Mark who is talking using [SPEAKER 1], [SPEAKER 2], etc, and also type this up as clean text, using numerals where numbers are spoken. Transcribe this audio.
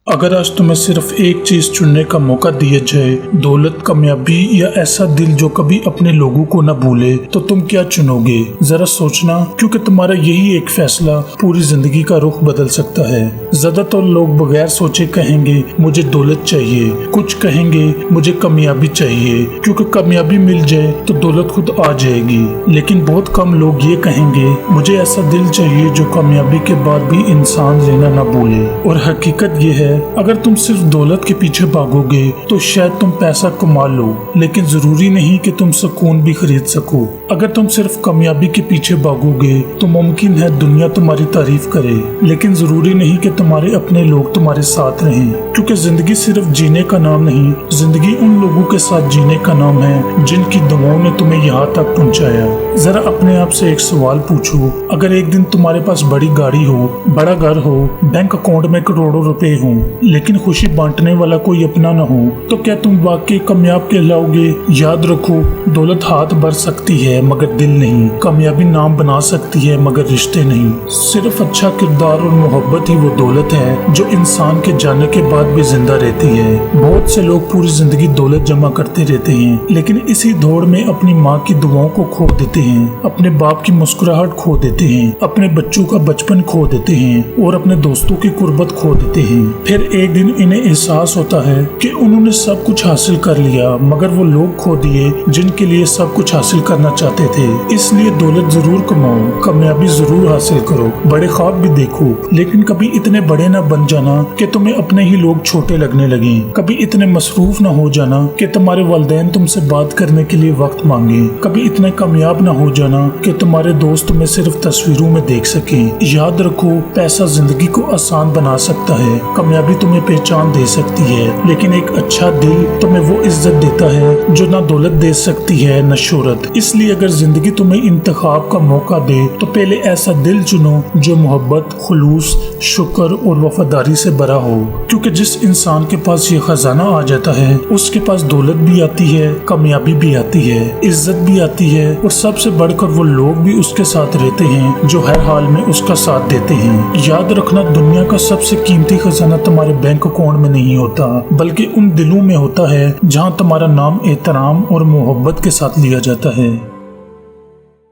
[SPEAKER 1] अगर आज तुम्हें सिर्फ एक चीज चुनने का मौका दिया जाए, दौलत, कामयाबी या ऐसा दिल जो कभी अपने लोगों को न भूले, तो तुम क्या चुनोगे? जरा सोचना, क्योंकि तुम्हारा यही एक फैसला पूरी जिंदगी का रुख बदल सकता है। ज्यादातर लोग बगैर सोचे कहेंगे मुझे दौलत चाहिए, कुछ कहेंगे मुझे कामयाबी चाहिए, क्योंकि कामयाबी मिल जाए तो दौलत खुद आ जाएगी। लेकिन बहुत कम लोग ये कहेंगे मुझे ऐसा दिल चाहिए जो कामयाबी के बाद भी इंसान लेना न भूले। और हकीकत ये है, अगर तुम सिर्फ दौलत के पीछे भागोगे तो शायद तुम पैसा कमा लो, लेकिन जरूरी नहीं कि तुम सुकून भी खरीद सको। अगर तुम सिर्फ कामयाबी के पीछे भागोगे तो मुमकिन है दुनिया तुम्हारी तारीफ करे, लेकिन जरूरी नहीं कि तुम्हारे अपने लोग तुम्हारे साथ रहें। क्योंकि जिंदगी सिर्फ जीने का नाम नहीं, जिंदगी उन लोगों के साथ जीने का नाम है जिनकी दुआओं ने तुम्हें यहाँ तक पहुँचाया। जरा अपने आप से एक सवाल पूछो, अगर एक दिन तुम्हारे पास बड़ी गाड़ी हो, बड़ा घर हो, बैंक अकाउंट में करोड़ों रुपए हो, लेकिन खुशी बांटने वाला कोई अपना न हो, तो क्या तुम वाकई कामयाब कहलाओगे? याद रखो, दौलत हाथ भर सकती है मगर दिल नहीं। कामयाबी नाम बना सकती है मगर रिश्ते नहीं। सिर्फ अच्छा किरदार और मोहब्बत ही वो दौलत है जो इंसान के जाने के बाद भी जिंदा रहती है। बहुत से लोग पूरी जिंदगी दौलत जमा करते रहते हैं, लेकिन इसी दौड़ में अपनी माँ की दुआओं को खो देते हैं, अपने बाप की मुस्कुराहट खो देते हैं, अपने बच्चों का बचपन खो देते हैं और अपने दोस्तों की कुर्बत खो देते हैं। फिर एक दिन इन्हें एहसास होता है कि उन्होंने सब कुछ हासिल कर लिया, मगर वो लोग खो दिए जिनके लिए सब कुछ हासिल करना चाहते थे। इसलिए दौलत जरूर कमाओ, कामयाबी जरूर हासिल करो, बड़े ख्वाब भी देखो, लेकिन कभी इतने बड़े न बन जाना कि तुम्हें अपने ही लोग छोटे लगने लगे। कभी इतने मसरूफ न हो जाना कि तुम्हारे वालिदैन तुमसे बात करने के लिए वक्त मांगे। कभी इतने कामयाब न हो जाना कि तुम्हारे दोस्त तुम्हें सिर्फ तस्वीरों में देख सके। याद रखो, पैसा जिंदगी को आसान बना सकता है, कामयाबी तुम्हें पहचान दे सकती है, लेकिन एक अच्छा दिल तुम्हें वो इज्जत देता है जो ना दौलत दे सकती है न शोहरत। इसलिए अगर जिंदगी तुम्हें इंतखाब का मौका दे तो पहले ऐसा दिल चुनो जो मोहब्बत, खुलूस, शुक्र और वफादारी से भरा हो। क्योंकि जिस इंसान के पास ये खजाना आ जाता है, उसके पास दौलत भी आती है, कामयाबी भी आती है, इज्जत भी आती है, और सबसे बढ़कर वो लोग भी उसके साथ रहते हैं जो हर हाल में उसका साथ देते हैं। याद रखना, दुनिया का सबसे कीमती खजाना तुम्हारे बैंक अकाउंट में नहीं होता, बल्कि उन दिलों में होता है जहां तुम्हारा नाम एहतराम और मोहब्बत के साथ लिया जाता है।